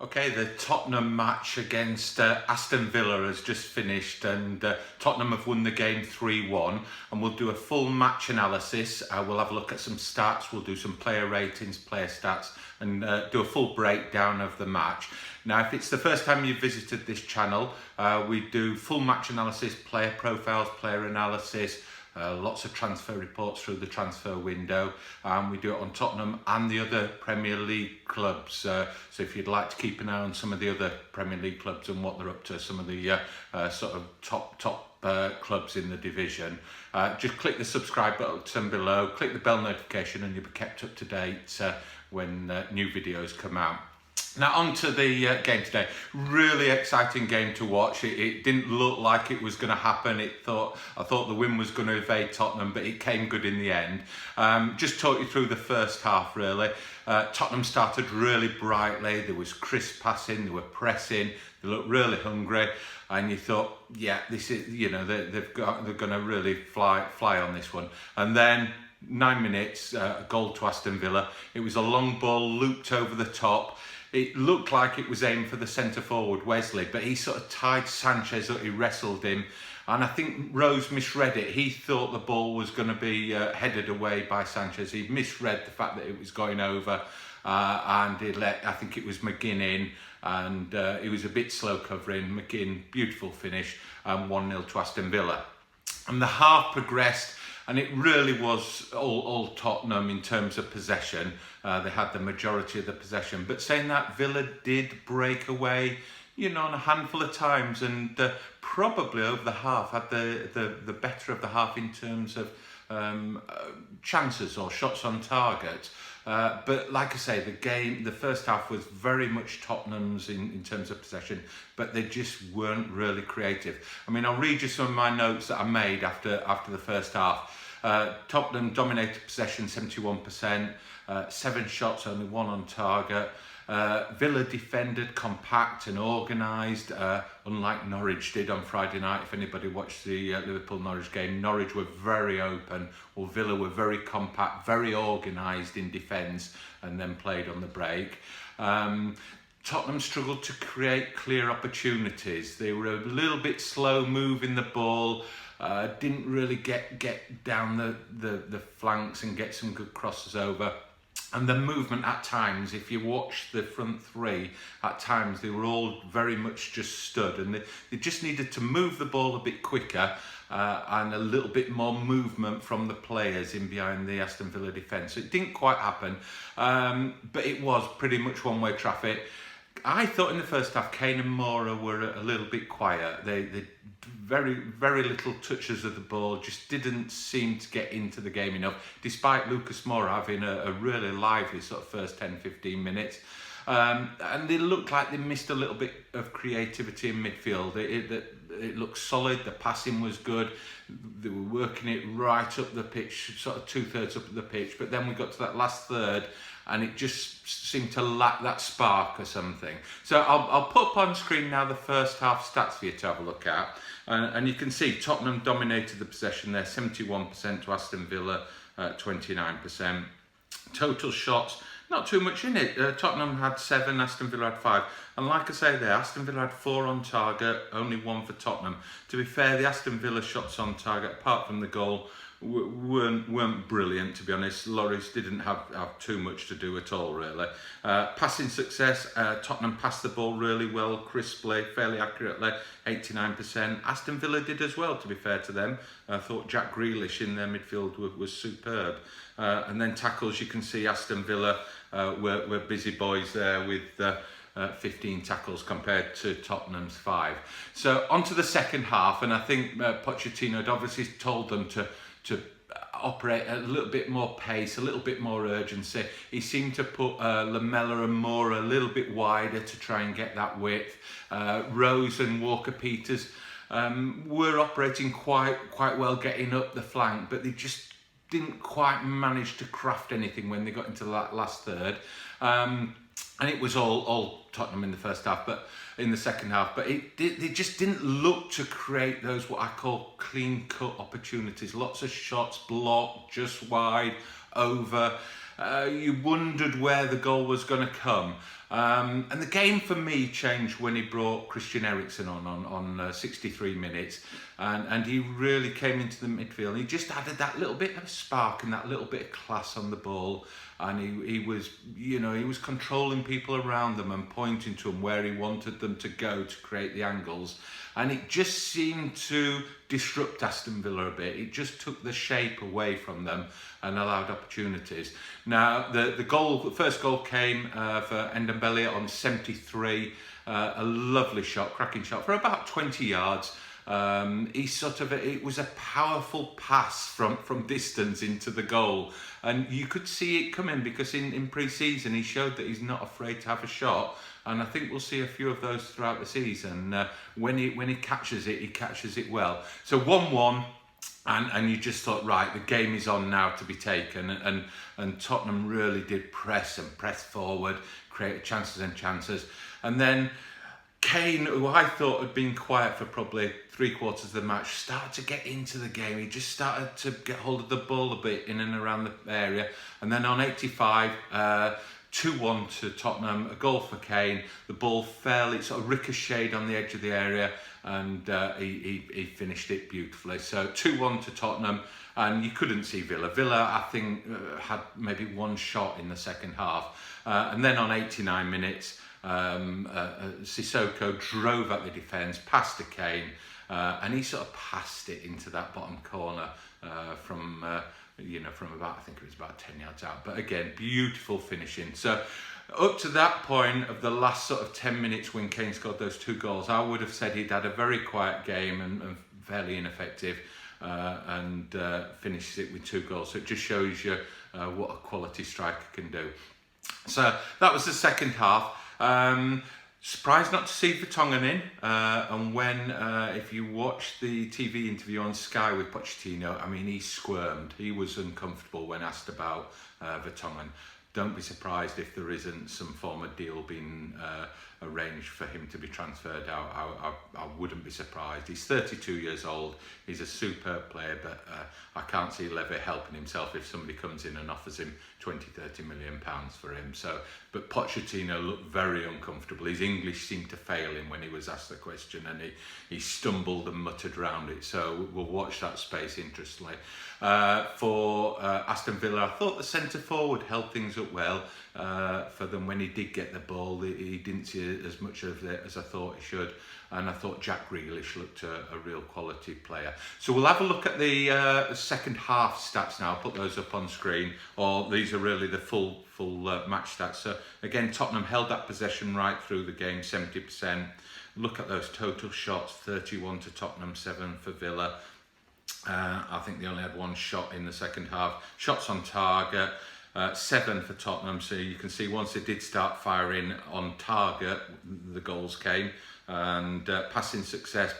Okay, the Tottenham match against Aston Villa has just finished, and Tottenham have won the game 3-1, and we'll do a full match analysis. We'll have a look at some stats, we'll do some player ratings, player stats, and do a full breakdown of the match. Now, if it's the first time you've visited this channel, we do full match analysis, player profiles, player analysis, lots of transfer reports through the transfer window. We do it on Tottenham and the other Premier League clubs. So if you'd like to keep an eye on some of the other Premier League clubs and what they're up to, some of the sort of top clubs in the division, just click the subscribe button below, click the bell notification, and you'll be kept up to date when new videos come out. Now on to the game today. Really exciting game to watch. It didn't look like it was going to happen. I thought the win was going to evade Tottenham, but it came good in the end. Just talk you through the first half really. Tottenham started really brightly. There was crisp passing. They were pressing. They looked really hungry, and you thought, yeah, this is, you know, they're going to really fly on this one. And then 9 minutes, a goal to Aston Villa. It was a long ball looped over the top. It looked like it was aimed for the centre forward, Wesley, but he sort of tied Sanchez up, he wrestled him. And I think Rose misread it. He thought the ball was going to be headed away by Sanchez. He misread the fact that it was going over, and he let, I think it was McGinn in, and it was a bit slow covering. McGinn, beautiful finish, 1-0 to Aston Villa. And the half progressed, and it really was all Tottenham in terms of possession. They had the majority of the possession. But saying that, Villa did break away, you know, on a handful of times, and probably over the half had the better of the half in terms of chances or shots on target. But like I say, the first half was very much Tottenham's in terms of possession, but they just weren't really creative. I mean, I'll read you some of my notes that I made after the first half. Tottenham dominated possession 71%, 7 shots, only 1 on target. Villa defended compact and organised, unlike Norwich did on Friday night. If anybody watched the Liverpool-Norwich game, Norwich were very open, or Villa were very compact, very organised in defence, and then played on the break. Tottenham struggled to create clear opportunities. They were a little bit slow moving the ball, didn't really get down the flanks and get some good crosses over. And the movement at times, if you watch the front three, at times they were all very much just stood, and they just needed to move the ball a bit quicker and a little bit more movement from the players in behind the Aston Villa defence. So it didn't quite happen, but it was pretty much one-way traffic. I thought in the first half, Kane and Moura were a little bit quiet. They very little touches of the ball, just didn't seem to get into the game enough, despite Lucas Moura having a really lively sort of first 10-15 minutes. And they looked like they missed a little bit of creativity in midfield. It looked solid, the passing was good, they were working it right up the pitch, sort of 2/3 up the pitch, but then we got to that last third and it just seemed to lack that spark or something. So I'll put up on screen now the first half stats for you to have a look at, and you can see Tottenham dominated the possession there, 71% to Aston Villa, 29%. Total shots, not too much in it. Tottenham had 7, Aston Villa had 5. And like I say there, Aston Villa had 4 on target, only 1 for Tottenham. To be fair, the Aston Villa shots on target, apart from the goal, weren't brilliant, to be honest. Lloris didn't have too much to do at all, really. Passing success, Tottenham passed the ball really well, crisply, fairly accurately, 89%. Aston Villa did as well, to be fair to them. I thought Jack Grealish in their midfield was superb. And then tackles, you can see Aston Villa were busy boys there with 15 tackles compared to Tottenham's 5. So on to the second half, and I think Pochettino had obviously told them to operate at a little bit more pace, a little bit more urgency. He seemed to put Lamela and Moura a little bit wider to try and get that width. Rose and Walker-Peters were operating quite well, getting up the flank, but they just didn't quite manage to craft anything when they got into that last third. And it was all Tottenham in the first half, but in the second half. But they just didn't look to create those what I call clean-cut opportunities. Lots of shots blocked, just wide, over. You wondered where the goal was going to come. And the game for me changed when he brought Christian Eriksen on 63 minutes, and he really came into the midfield. He just added that little bit of spark and that little bit of class on the ball, and he was, he was controlling people around them and pointing to them where he wanted them to go to create the angles. And it just seemed to disrupt Aston Villa a bit. It just took the shape away from them and allowed opportunities. Now, the first goal came for Ndombele on 73. A lovely shot, cracking shot for about 20 yards. It was a powerful pass from distance into the goal, and you could see it coming because in pre-season he showed that he's not afraid to have a shot, and I think we'll see a few of those throughout the season. When he catches it, he catches it well. So 1-1. And you just thought, right, the game is on now to be taken, and Tottenham really did press forward, create chances, and then Kane, who I thought had been quiet for probably 3/4 of the match, started to get into the game. He just started to get hold of the ball a bit in and around the area, and then on 85, 2-1 to Tottenham, a goal for Kane. The ball fell, it sort of ricocheted on the edge of the area, and he finished it beautifully. So 2-1 to Tottenham, and you couldn't see Villa. Villa, I think, had maybe one shot in the second half. And then on 89 minutes, Sissoko drove at the defence, passed to Kane, and he sort of passed it into that bottom corner from about, I think it was about 10 yards out. But again, beautiful finishing. So up to that point of the last sort of 10 minutes when Kane scored those 2 goals, I would have said he'd had a very quiet game and fairly ineffective, and finishes it with 2 goals. So it just shows you what a quality striker can do. So that was the second half. Surprised not to see Vertonghen in, and when if you watch the TV interview on Sky with Pochettino, I mean, he squirmed. He was uncomfortable when asked about Vertonghen. Don't be surprised if there isn't some form of deal being arranged for him to be transferred out. I wouldn't be surprised. He's 32 years old. He's a superb player, but I can't see Levy helping himself if somebody comes in and offers him 20-30 million pounds for him. But Pochettino looked very uncomfortable. His English seemed to fail him when he was asked the question, and he stumbled and muttered around it. So we'll watch that space interestingly. For Aston Villa, I thought the centre forward held things up well for them. When he did get the ball, he didn't see as much of it as I thought he should, and I thought Jack Grealish looked a real quality player. So we'll have a look at the second half stats now. I'll put those up on screen, or these are really the full match stats. So again, Tottenham held that possession right through the game, 70%. Look at those total shots, 31 to Tottenham, 7 for Villa. I think they only had 1 shot in the second half. Shots on target, 7 for Tottenham. So you can see once they did start firing on target, the goals came. And passing success,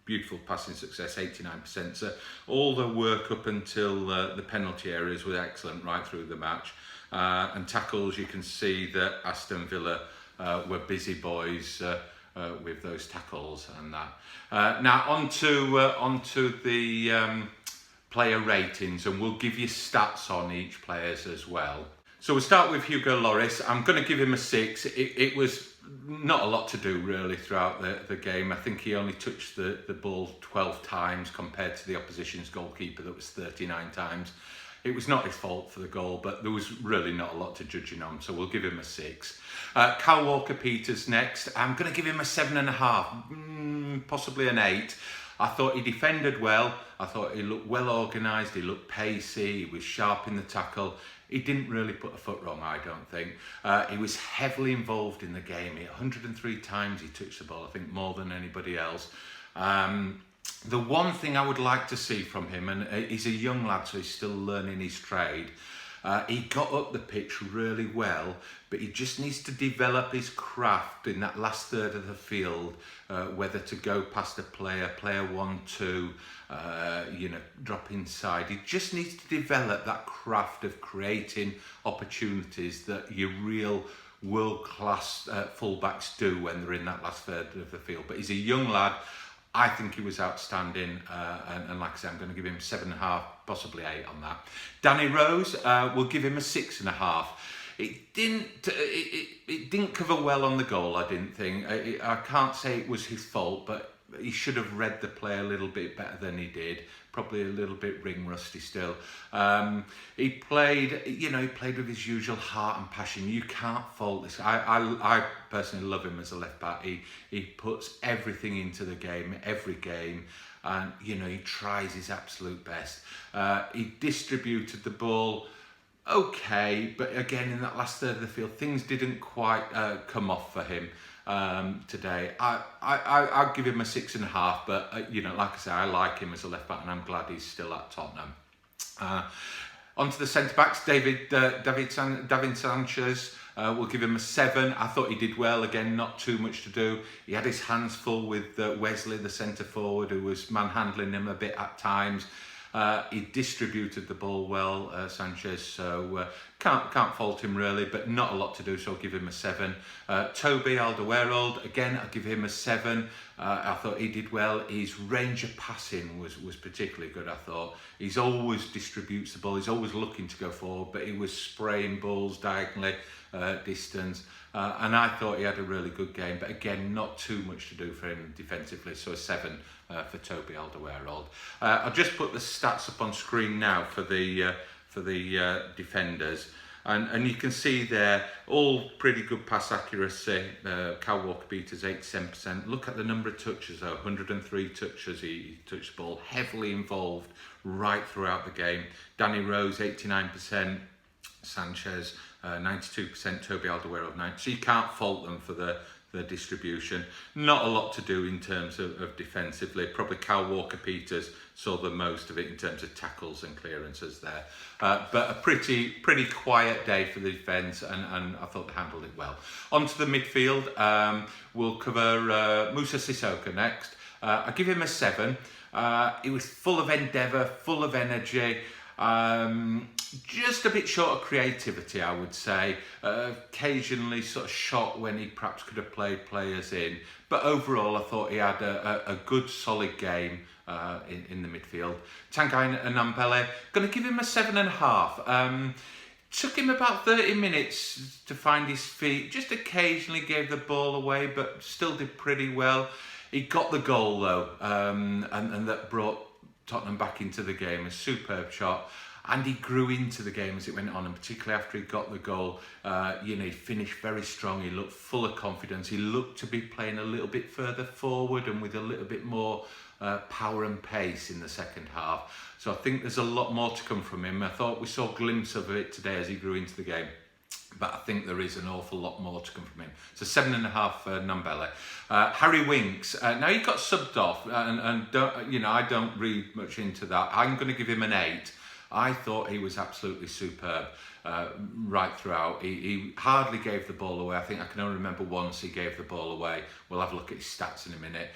beautiful passing success, 89%. So all the work up until the penalty areas was excellent right through the match. And tackles, you can see that Aston Villa were busy boys with those tackles and that. Now onto the player ratings, and we'll give you stats on each players as well. So we'll start with Hugo Lloris. I'm going to give him a 6. It was not a lot to do really throughout the game. I think he only touched the ball 12 times compared to the opposition's goalkeeper that was 39 times. It was not his fault for the goal, but there was really not a lot to judge him on, so we'll give him a 6. Kyle Walker-Peters next. I'm going to give him a 7.5, possibly an 8. I thought he defended well. I thought he looked well organised. He looked pacey. He was sharp in the tackle. He didn't really put a foot wrong, I don't think. He was heavily involved in the game. 103 times he touched the ball, I think more than anybody else. The one thing I would like to see from him, and he's a young lad, so he's still learning his trade. He got up the pitch really well, but he just needs to develop his craft in that last third of the field, whether to go past a player 1-2, drop inside. He just needs to develop that craft of creating opportunities that your real world-class fullbacks do when they're in that last third of the field. But he's a young lad. I think he was outstanding, and like I said, I'm going to give him 7.5, possibly 8 on that. Danny Rose, we'll give him a 6.5. It didn't cover well on the goal. I didn't think. I can't say it was his fault, but he should have read the play a little bit better than he did. Probably a little bit ring rusty still. He played, he played with his usual heart and passion. You can't fault this. I personally love him as a left back. He puts everything into the game, every game, and he tries his absolute best. He distributed the ball okay, but again in that last third of the field, things didn't quite come off for him. Today, I'll give him a 6.5, but like I say, I like him as a left back, and I'm glad he's still at Tottenham. Onto the centre backs, David Sanchez. We'll give him a 7. I thought he did well. Again, not too much to do. He had his hands full with Wesley, the centre forward, who was manhandling him a bit at times. He distributed the ball well, Sanchez, so can't fault him really, but not a lot to do, so I'll give him a 7. Toby Alderweireld, again, I'll give him a 7. I thought he did well. His range of passing was particularly good, I thought. He's always distributes the ball, he's always looking to go forward, but he was spraying balls diagonally, distance. And I thought he had a really good game, but again, not too much to do for him defensively, so a 7 for Toby Alderweireld. I'll just put the stats up on screen now for the defenders, and you can see there all pretty good pass accuracy. Kyle Walker-Peters 87%. Look at the number of touches though, 103 touches. He touched the ball, heavily involved right throughout the game. Danny Rose 89%. Sanchez 92%, Toby Alderweireld 90%. So you can't fault them for the distribution. Not a lot to do in terms of defensively. Probably Kyle Walker-Peters saw the most of it in terms of tackles and clearances there. But a pretty quiet day for the defence, and I thought they handled it well. On to the midfield. We'll cover Moussa Sissoko next. I give him a 7. He was full of endeavour, full of energy. Just a bit short of creativity, I would say. Occasionally sort of shot when he perhaps could have played players in. But overall, I thought he had a good, solid game in the midfield. Tanguy Ndombele, going to give him a 7.5. Took him about 30 minutes to find his feet. Just occasionally gave the ball away, but still did pretty well. He got the goal, though, and that brought Tottenham back into the game. A superb shot. And he grew into the game as it went on, and particularly after he got the goal, he finished very strong. He looked full of confidence. He looked to be playing a little bit further forward and with a little bit more power and pace in the second half. So I think there's a lot more to come from him. I thought we saw a glimpse of it today as he grew into the game, but I think there is an awful lot more to come from him. So 7.5 for Ndombele. Harry Winks. Now he got subbed off, and don't, I don't read much into that. I'm going to give him an 8. I thought he was absolutely superb right throughout. He hardly gave the ball away. I think I can only remember once he gave the ball away. We'll have a look at his stats in a minute.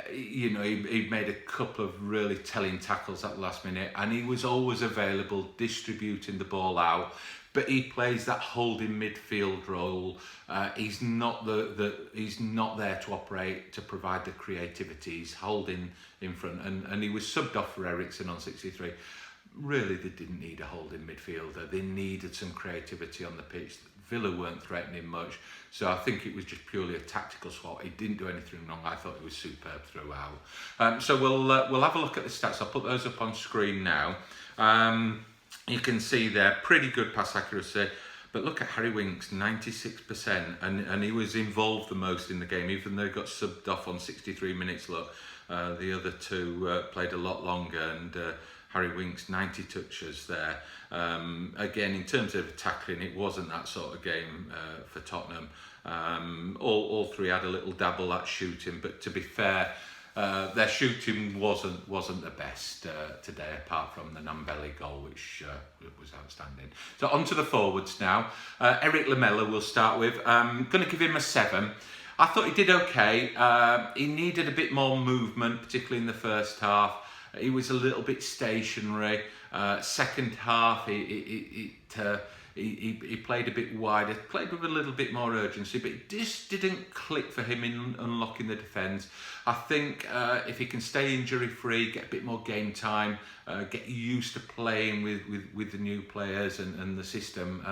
He made a couple of really telling tackles at the last minute, and he was always available, distributing the ball out. But he plays that holding midfield role. He's not he's not there to operate, to provide the creativity. He's holding in front, and he was subbed off for Eriksen on 63. Really, they didn't need a holding midfielder. They needed some creativity on the pitch. Villa weren't threatening much, so I think it was just purely a tactical swap. He didn't do anything wrong. I thought he was superb throughout. So we'll have a look at the stats. I'll put those up on screen now. You can see there, pretty good pass accuracy. But look at Harry Winks, 96%, and he was involved the most in the game, even though he got subbed off on 63 minutes. Look, the other two played a lot longer, and Harry Winks, 90 touches there. Again, in terms of tackling, it wasn't that sort of game for Tottenham. All three had a little dabble at shooting, but to be fair, their shooting wasn't the best today, apart from the Ndombele goal, which was outstanding. So on to the forwards now. Eric Lamela we'll start with. I'm going to give him a 7. I thought he did okay. He needed a bit more movement, particularly in the first half. He was a little bit stationary. Second half, it he played a bit wider, played with a little bit more urgency, but it just didn't click for him in unlocking the defence. I think if he can stay injury free, get a bit more game time, get used to playing with the new players and the system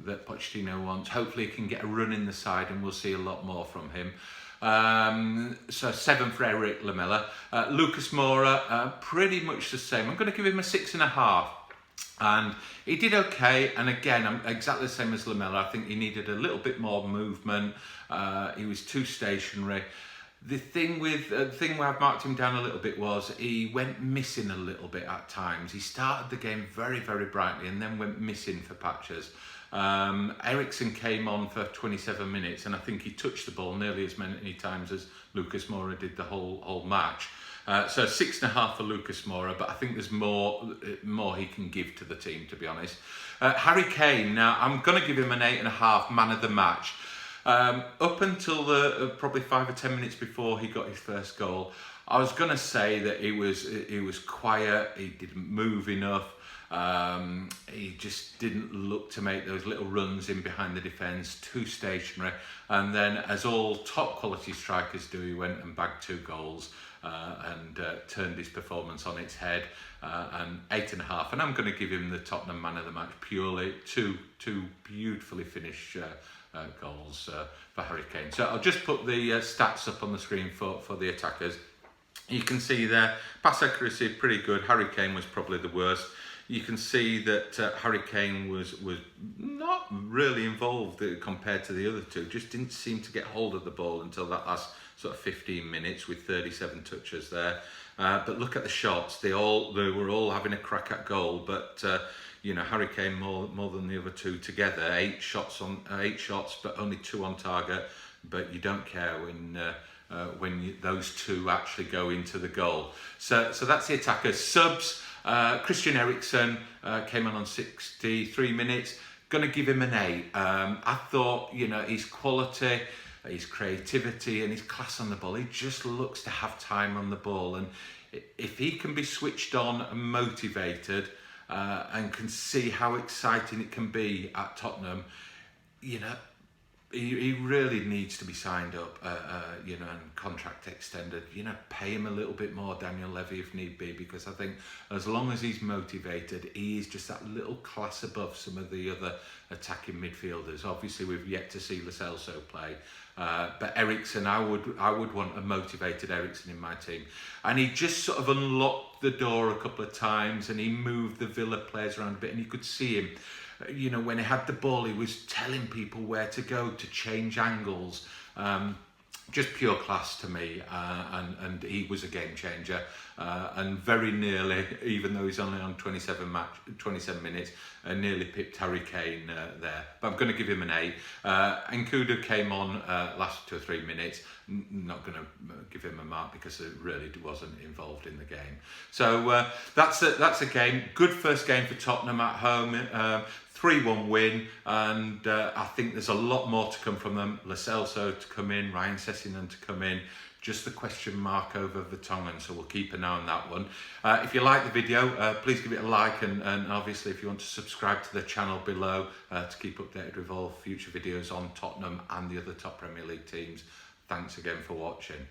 that Pochettino wants, hopefully he can get a run in the side and we'll see a lot more from him. So 7 for Eric Lamela. Lucas Moura, pretty much the same. I'm going to give him a 6.5. And he did okay, and again, I'm exactly the same as Lamela. I think he needed a little bit more movement. He was too stationary. The thing where I've marked him down a little bit was he went missing a little bit at times. He started the game very, very brightly and then went missing for patches. Eriksen came on for 27 minutes and I think he touched the ball nearly as many times as Lucas Moura did the whole match. So 6.5 for Lucas Moura, but I think there's more he can give to the team, to be honest. Harry Kane, now I'm going to give him an 8.5 man of the match. Up until probably 5 or 10 minutes before he got his first goal, I was going to say that he was quiet, he didn't move enough. He just didn't look to make those little runs in behind the defence, too stationary. And then, as all top quality strikers do, he went and bagged 2 goals and turned his performance on its head. And 8.5. And I'm going to give him the Tottenham man of the match purely. Two beautifully finished goals for Harry Kane. So I'll just put the stats up on the screen for the attackers. You can see there, pass accuracy pretty good. Harry Kane was probably the worst. You can see that Harry Kane was not really involved compared to the other two. Just didn't seem to get hold of the ball until that last sort of 15 minutes with 37 touches there. But look at the shots. They were all having a crack at goal. But Harry Kane more than the other two together. 8 shots, but only 2 on target. But you don't care when those 2 actually go into the goal. So that's the attackers. Subs. Christian Eriksen came on 63 minutes. Going to give him an 8. I thought, his quality, his creativity and his class on the ball, he just looks to have time on the ball. And if he can be switched on and motivated and can see how exciting it can be at Tottenham, he really needs to be signed up, and contract extended. Pay him a little bit more, Daniel Levy, if need be, because I think as long as he's motivated, he is just that little class above some of the other attacking midfielders. Obviously, we've yet to see Lo Celso play, but Eriksen, I would want a motivated Eriksen in my team. And he just sort of unlocked the door a couple of times, and he moved the Villa players around a bit, and you could see him. When he had the ball, he was telling people where to go to change angles. Just pure class to me, and he was a game changer. And very nearly, even though he's only on 27 minutes, nearly pipped Harry Kane there. But I'm going to give him an 8. Nkudu came on last 2 or 3 minutes. Not going to give him a mark because it really wasn't involved in the game. So that's a game. Good first game for Tottenham at home. 3-1 win, and I think there's a lot more to come from them. Lo Celso to come in, Ryan Sessegnon to come in. Just the question mark over Vertonghen, so we'll keep an eye on that one. If you like the video, please give it a like, and obviously if you want to subscribe to the channel below to keep updated with all future videos on Tottenham and the other top Premier League teams. Thanks again for watching.